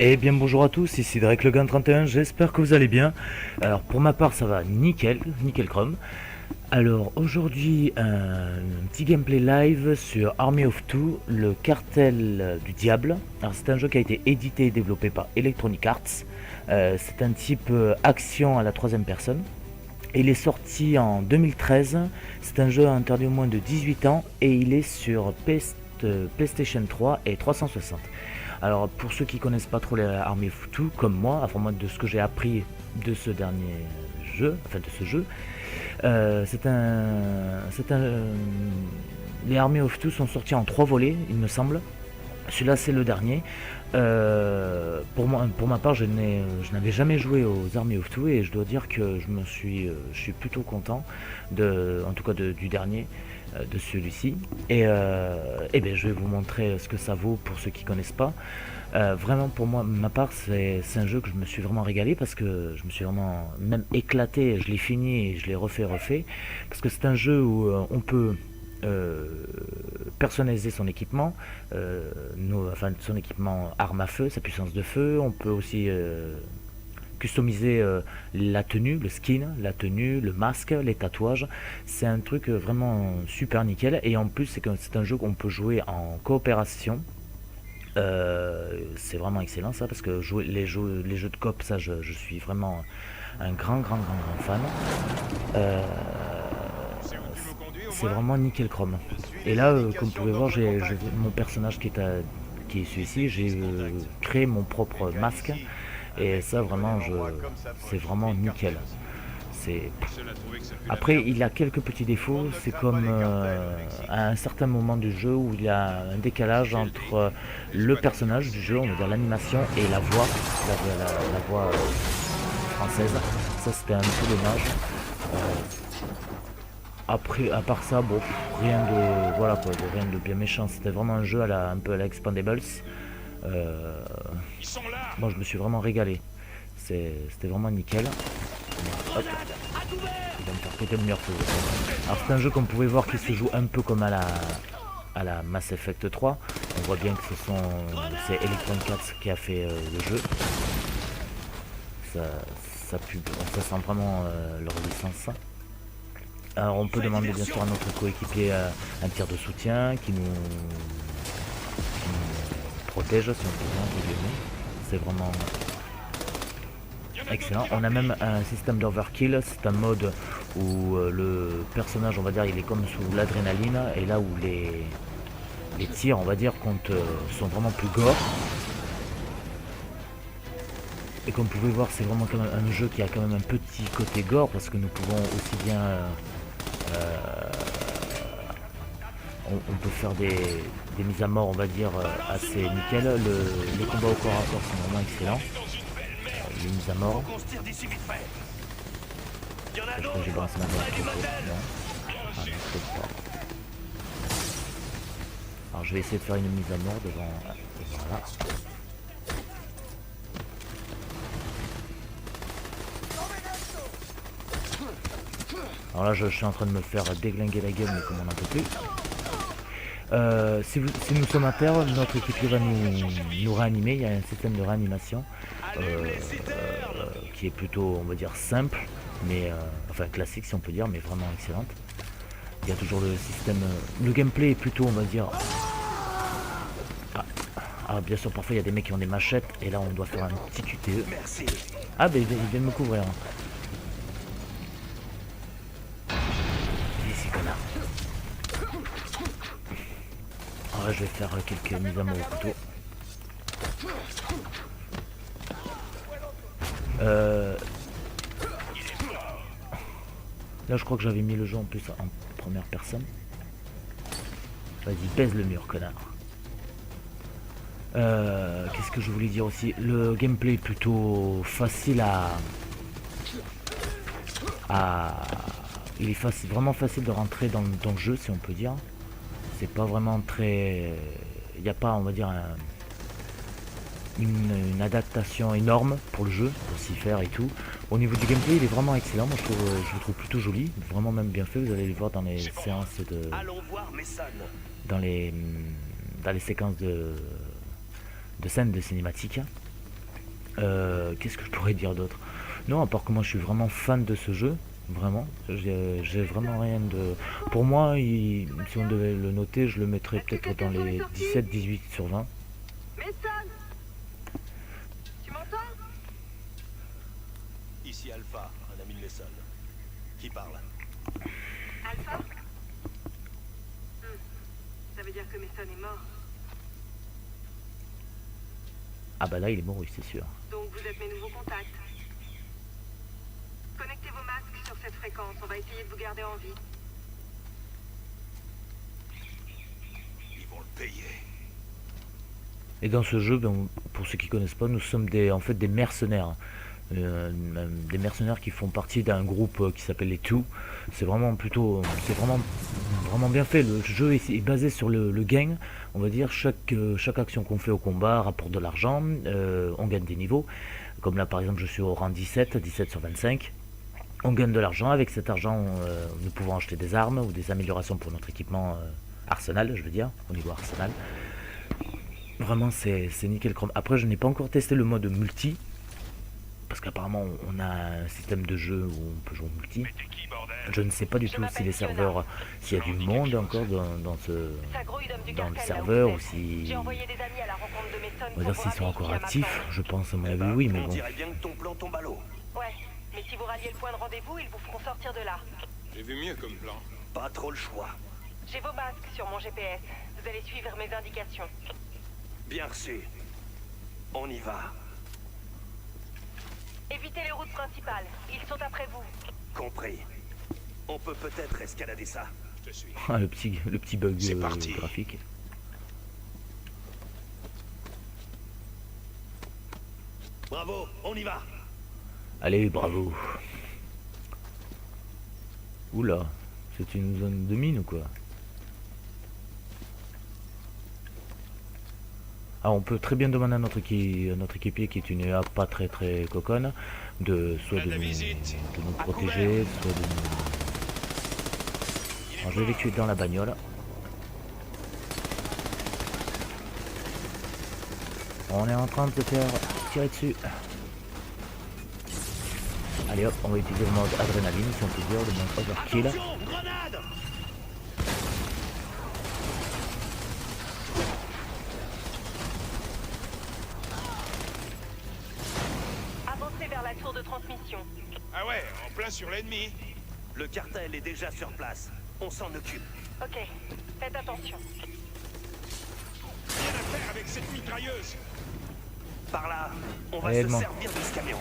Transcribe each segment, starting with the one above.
Eh bien bonjour à tous, ici Drake Logan 31, j'espère que vous allez bien. Alors pour ma part ça va nickel, nickel chrome. Alors aujourd'hui un petit gameplay live sur Army of Two, le cartel du diable. Alors c'est un jeu qui a été édité et développé par Electronic Arts. C'est un type action à la troisième personne. Il est sorti en 2013, c'est un jeu interdit au moins de 18 ans et il est sur PlayStation 3 et 360. Alors pour ceux qui connaissent pas trop les Army of Two comme moi, enfin moi de ce que j'ai appris de ce dernier jeu, enfin de ce jeu, les Army of Two sont sortis en 3 volets, il me semble. Celui-là c'est le dernier. Pour ma part, je n'avais jamais joué aux Army of Two et je dois dire que je suis plutôt content en tout cas du dernier, de celui-ci. Et ben, je vais vous montrer ce que ça vaut pour ceux qui connaissent pas. Vraiment pour moi, ma part, c'est un jeu que je me suis vraiment régalé parce que je me suis vraiment même éclaté. Je l'ai fini et je l'ai refait parce que c'est un jeu où on peut euh, personnaliser son équipement, enfin son équipement arme à feu, sa puissance de feu. On peut aussi customiser la tenue, le skin, la tenue, le masque, les tatouages. C'est un truc vraiment super nickel. Et en plus, c'est un jeu qu'on peut jouer en coopération. C'est vraiment excellent ça parce que les jeux de coop, ça je suis vraiment un grand fan. Euh, c'est vraiment nickel chrome. Et là, comme vous pouvez voir, j'ai mon personnage qui est celui-ci. J'ai créé mon propre masque. Et ça, vraiment, c'est vraiment nickel. C'est... Après, il a quelques petits défauts. C'est comme à un certain moment du jeu où il y a un décalage entre le personnage du jeu, on va dire l'animation, et la voix, la voix française. Ça, c'était un peu dommage. Après, à part ça, bon, rien de bien méchant. C'était vraiment un jeu un peu à la Expandables. Euh, Moi, je me suis vraiment régalé. C'était vraiment nickel. Hop, il va me faire péter le mur. Alors, c'est un jeu, comme vous pouvez voir, qui se joue un peu comme à la Mass Effect 3. On voit bien que c'est Electronic Arts qui a fait le jeu. Ça, ça sent vraiment leur licence. Alors on peut demander bien sûr à notre coéquipier un tir de soutien qui nous protège si on peut dire, entre guillemets. C'est vraiment excellent. On a même un système d'overkill, c'est un mode où le personnage, on va dire, il est comme sous l'adrénaline, et là où les tirs, on va dire, sont vraiment plus gore. Et comme vous pouvez voir, c'est vraiment quand même un jeu qui a quand même un petit côté gore parce que nous pouvons aussi bien on peut faire des mises à mort, on va dire, assez nickel. Les combats au corps à corps sont vraiment excellents. Les mises à mort. Je crois que j'ai balancé ma balle trop tôt. Non. Ah non, peut-être pas. Alors je vais essayer de faire une mise à mort devant. Voilà. Alors là, je suis en train de me faire déglinguer la gueule, mais comme on n'en peut plus. Si nous sommes à terre, notre équipier va nous réanimer. Il y a un système de réanimation qui est plutôt, on va dire, simple, mais enfin classique si on peut dire, mais vraiment excellente. Il y a toujours le système. Le gameplay est plutôt, on va dire. Ah, bien sûr, parfois il y a des mecs qui ont des machettes, et là on doit faire un petit QTE. Ah, ben il vient de me couvrir. Ici, connard. Alors là, je vais faire quelques mises à mort au couteau. Là, je crois que j'avais mis le jeu en plus en première personne. Vas-y, baise le mur, connard. Qu'est-ce que je voulais dire aussi? Le gameplay est plutôt facile à... Il est vraiment facile de rentrer dans le jeu, si on peut dire. C'est pas vraiment très... Il n'y a pas, on va dire, une adaptation énorme pour le jeu, pour s'y faire et tout. Au niveau du gameplay, il est vraiment excellent. Moi, je le trouve plutôt joli, vraiment même bien fait. Vous allez le voir dans les séances dans les séquences de scènes de cinématiques. Qu'est-ce que je pourrais dire d'autre? Non, à part que moi je suis vraiment fan de ce jeu. Vraiment. J'ai vraiment rien de... Pour moi, si on devait le noter, je le mettrais Est-ce que peut-être dans quelqu'un s'en est les sorti? 17-18 sur 20. Mason, tu m'entends? Ici Alpha, un ami de Mason. Qui parle? Alpha? Ça veut dire que Mason est mort. Ah bah là, il est mort, oui, c'est sûr. Donc vous êtes mes nouveaux contacts. Connectez vos masques sur cette fréquence. On va essayer de vous garder en vie. Ils vont le payer. Et dans ce jeu, ben, pour ceux qui connaissent pas, nous sommes en fait des mercenaires. Des mercenaires qui font partie d'un groupe qui s'appelle les Two. C'est vraiment vraiment bien fait. Le jeu est basé sur le gain. On va dire chaque action qu'on fait au combat rapporte de l'argent. On gagne des niveaux. Comme là par exemple je suis au rang 17 sur 25. On gagne de l'argent. Avec cet argent nous pouvons acheter des armes ou des améliorations pour notre équipement arsenal, je veux dire, au niveau arsenal. Vraiment c'est nickel chrome. Après je n'ai pas encore testé le mode multi. Parce qu'apparemment on a un système de jeu où on peut jouer en multi. Je ne sais pas du tout si les serveurs, s'il y a du monde encore dans le serveur ou si... On va dire s'ils sont encore actifs, je pense à mon avis oui, mais On bon. dirait bien que ton plan tombe à l'eau. Ouais, mais si vous ralliez le point de rendez-vous, ils vous feront sortir de là. J'ai vu mieux comme plan. Pas trop le choix. J'ai vos masques sur mon GPS. Vous allez suivre mes indications. Bien reçu. On y va. Évitez les routes principales. Ils sont après vous. Compris. On peut peut-être escalader ça. Je te suis. Ah, le petit bug C'est parti. graphique. Bravo, on y va. Allez, bravo. Oula, c'est une zone de mine ou quoi? Ah, on peut très bien demander à notre équipier qui est une EA pas très coconne soit de nous protéger, soit de nous... Alors, je vais les tuer dans la bagnole. On est en train de se faire tirer dessus. Allez hop, on va utiliser le mode adrénaline si on peut dire, le mode overkill. Attention, grenade. Avancez vers la tour de transmission. Ah ouais, en plein sur l'ennemi. Le cartel est déjà sur place. On s'en occupe. Ok, faites attention. Rien à faire avec cette mitrailleuse. Par là, on va Réellement. se servir de ce camion.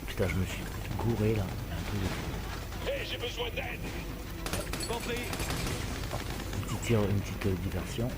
Putain, je me suis gouré là. Un truc de- Hé, j'ai besoin d'aide. Compris. une petite diversion.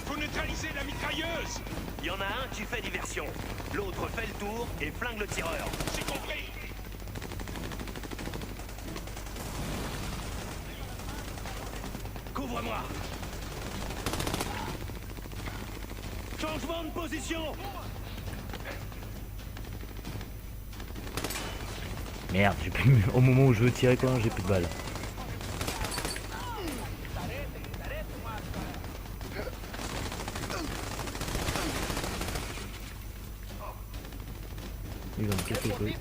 Faut neutraliser la mitrailleuse. Il y en a un qui fait diversion. L'autre fait le tour et flingue le tireur. J'ai compris. Couvre-moi. Changement de position. Merde, j'ai plus... au moment où je veux tirer quand j'ai plus de balles. Il va me casser les couilles.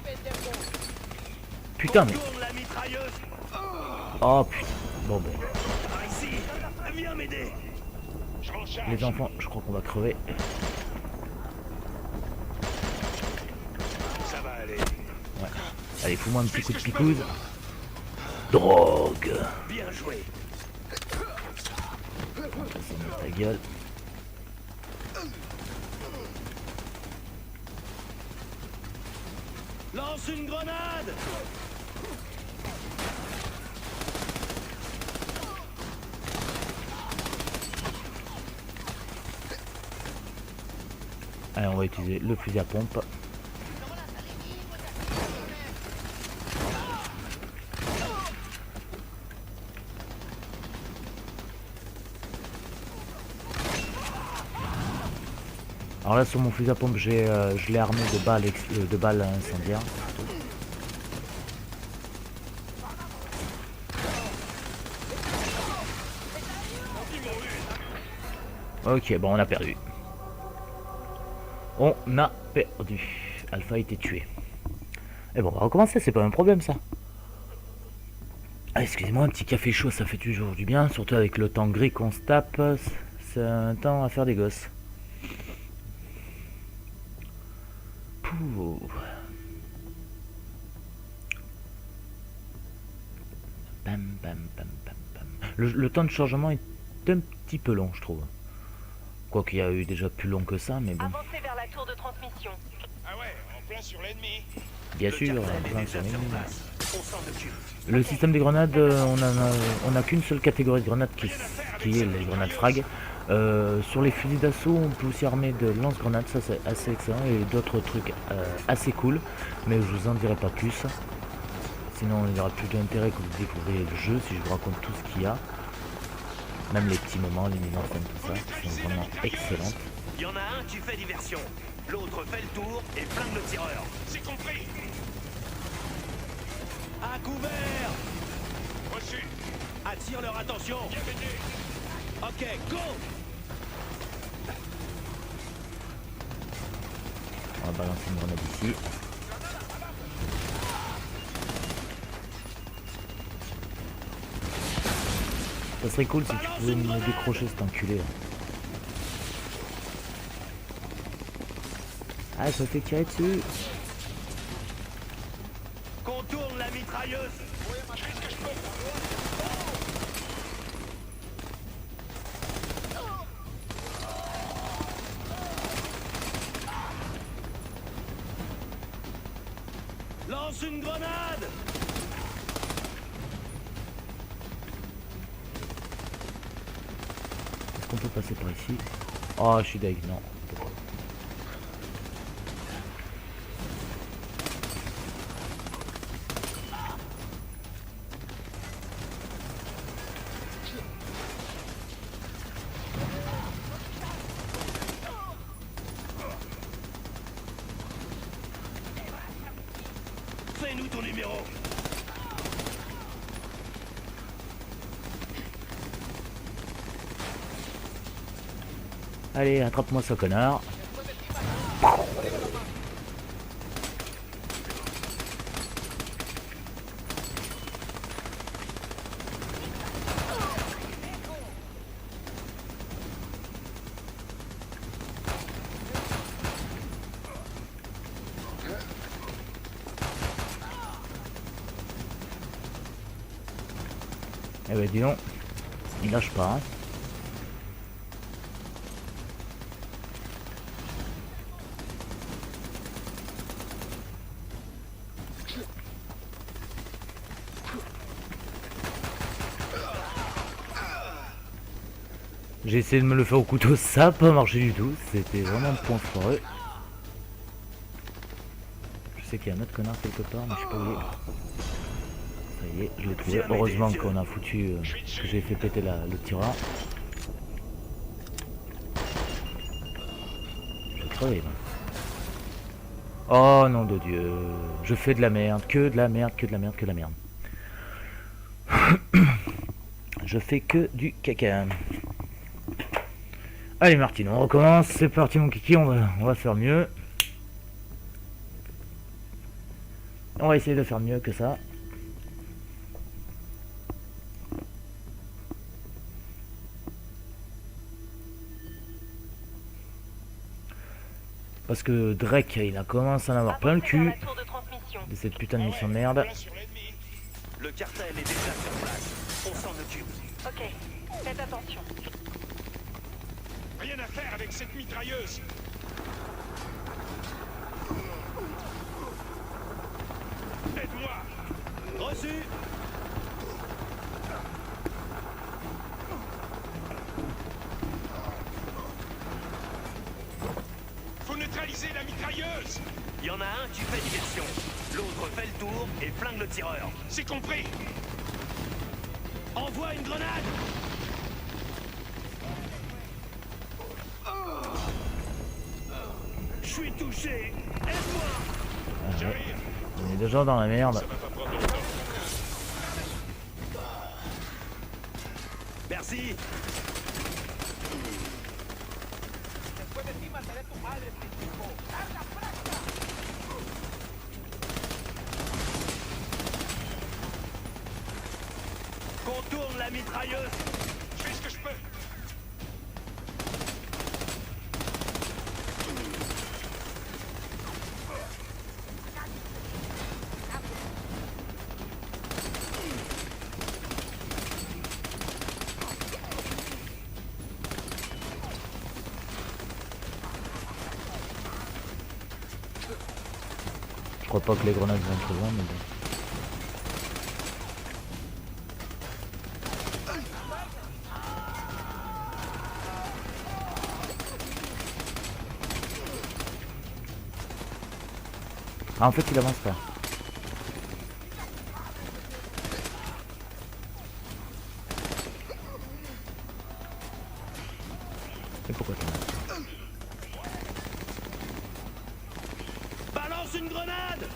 Putain mais... Tourne la mitrailleuse. Oh putain. Bon ben... Par ici. Viens m'aider. Je m'en charge. Les enfants, je crois qu'on va crever. Ça va aller. Ouais. Allez, fous-moi un petit coup de picouse. Drogue. Bien joué. C'est ta gueule. Lance une grenade. Allez, on va utiliser le fusil à pompe. Alors là sur mon fusil à pompe je l'ai armé de balles incendiaires. Ok, bon on a perdu. On a perdu. Alpha a été tué. Et bon on va recommencer, c'est pas un problème ça. Ah, excusez-moi, un petit café chaud ça fait toujours du bien, surtout avec le temps gris qu'on se tape. C'est un temps à faire des gosses. Pouh. Bam, bam, bam, bam, bam. Le temps de chargement est un petit peu long, je trouve. Quoi qu'il y a eu déjà plus long que ça, mais bon. Avancez vers la tour de transmission. Ah ouais, en plein sur l'ennemi. Bien Le sûr, cartel est plein déjà sur les sur mines. place. On s'en occupe. Le système des grenades, on a qu'une seule catégorie de grenades qui est les grenades frag. Sur les fusils d'assaut, on peut aussi armer de lance-grenades, ça c'est assez excellent, et d'autres trucs assez cool, mais je vous en dirai pas plus. Sinon il y aura plus d'intérêt que vous découvriez le jeu si je vous raconte tout ce qu'il y a. Même les petits moments, les mini-scènes, tout ça, qui sont vraiment excellentes. Il y en a un qui fait diversion. L'autre fait le tour et flingue le tireur. C'est compris. À couvert! Reçu. Attire leur attention. Bienvenue. Ok, go! On va balancer une grenade ici. Ça serait cool si tu pouvais me décrocher cet enculé là. Ah, ça fait tirer dessus. Contourne la mitrailleuse. Je fais ce que je peux. Lance une grenade! Est-ce qu'on peut passer par ici? Oh, je suis deg, non. Fais-nous ton numéro. Allez, attrape-moi ce connard. Eh ben dis donc, il lâche pas. Hein. J'ai essayé de me le faire au couteau, ça n'a pas marché du tout, c'était vraiment un point foireux. Je sais qu'il y a un autre connard quelque part, mais je sais pas où il est. Ça y est, je l'ai trouvé. Heureusement qu'on a foutu, que j'ai fait péter le tireur. Je vais crever là. Oh nom de Dieu, je fais de la merde, que de la merde, que de la merde, que de la merde. Je fais que du caca. Allez Martine, on recommence, c'est parti mon kiki, on va faire mieux. On va essayer de faire mieux que ça. Parce que Drake, il a commencé à en avoir plein le Avancez vers cul la tour de transmission. de cette putain de mission de merde. Plein sur l'ennemi. Le cartel est déjà sur place. On s'en occupe. Ok, faites attention. Rien à faire avec cette mitrailleuse. Aide-moi. Reçu! Faut neutraliser la mitrailleuse. Il y en a un qui fait diversion. L'autre fait le tour et flingue le tireur. C'est compris. Envoie une grenade! suis touché. Aide-moi. J'arrive. On est déjà dans la merde. Ça va pas prendre longtemps. Merci. Contourne la mitrailleuse. Je fais ce que je peux. Je crois pas que les grenades vont trop loin, mais bon. Ah, en fait, il avance pas. Et pourquoi t'en as? Balance une grenade.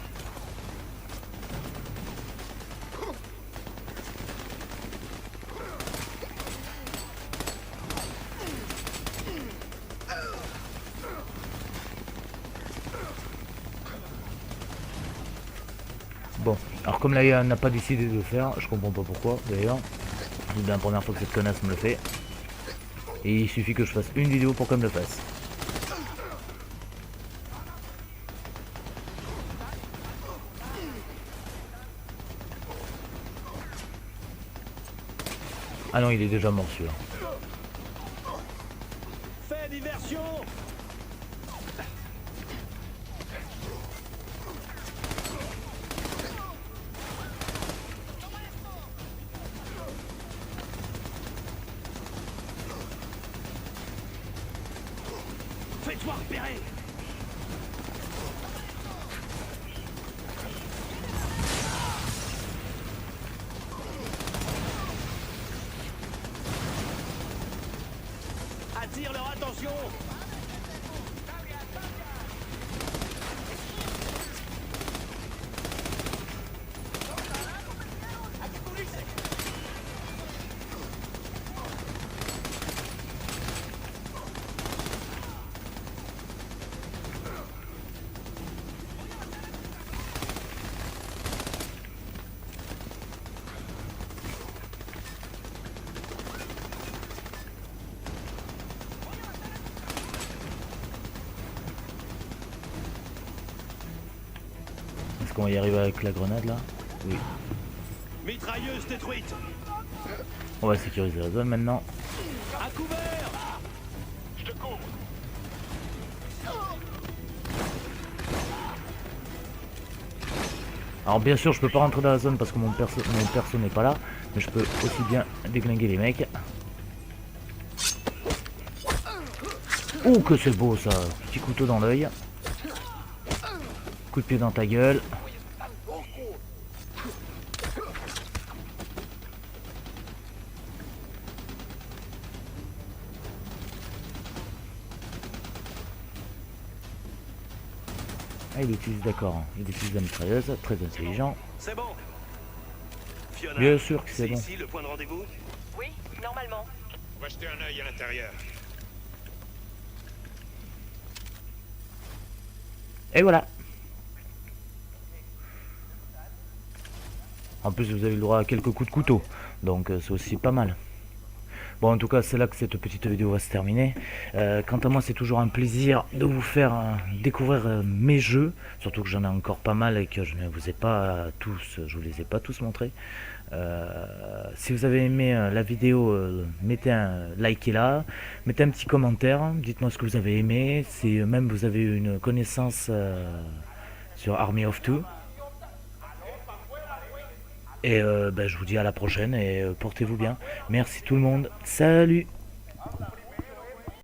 Bon, alors comme l'AIA n'a pas décidé de le faire, je comprends pas pourquoi d'ailleurs. C'est la première fois que cette connasse me le fait. Et il suffit que je fasse une vidéo pour qu'elle me le fasse. Ah non, il est déjà mort celui-là. Fais diversion. Fais-toi repérer. Attire leur attention. Est-ce qu'on va y arriver avec la grenade là? Oui. Mitrailleuse détruite. On va sécuriser la zone maintenant. À couvert. Je te couvre. Alors bien sûr je peux pas rentrer dans la zone parce que mon perso n'est pas là. Mais je peux aussi bien déglinguer les mecs. Oh que c'est beau ça. Petit couteau dans l'œil. Coup de pied dans ta gueule. Ah, il utilise d'accord, il utilise la mitrailleuse, très intelligent. C'est bon. Fiona, Bien sûr que c'est bon. ici le point de rendez-vous. Oui, normalement. On va jeter un œil à l'intérieur. Et voilà. En plus vous avez le droit à quelques coups de couteau, donc c'est aussi pas mal. Bon, en tout cas c'est là que cette petite vidéo va se terminer. Quant à moi c'est toujours un plaisir de vous faire découvrir mes jeux, surtout que j'en ai encore pas mal et que je ne vous ai pas tous, je vous les ai pas tous montrés. Si vous avez aimé la vidéo, mettez un like là, mettez un petit commentaire, dites-moi ce que vous avez aimé, si même vous avez une connaissance sur Army of Two. Et je vous dis à la prochaine et portez-vous bien. Merci tout le monde. Salut!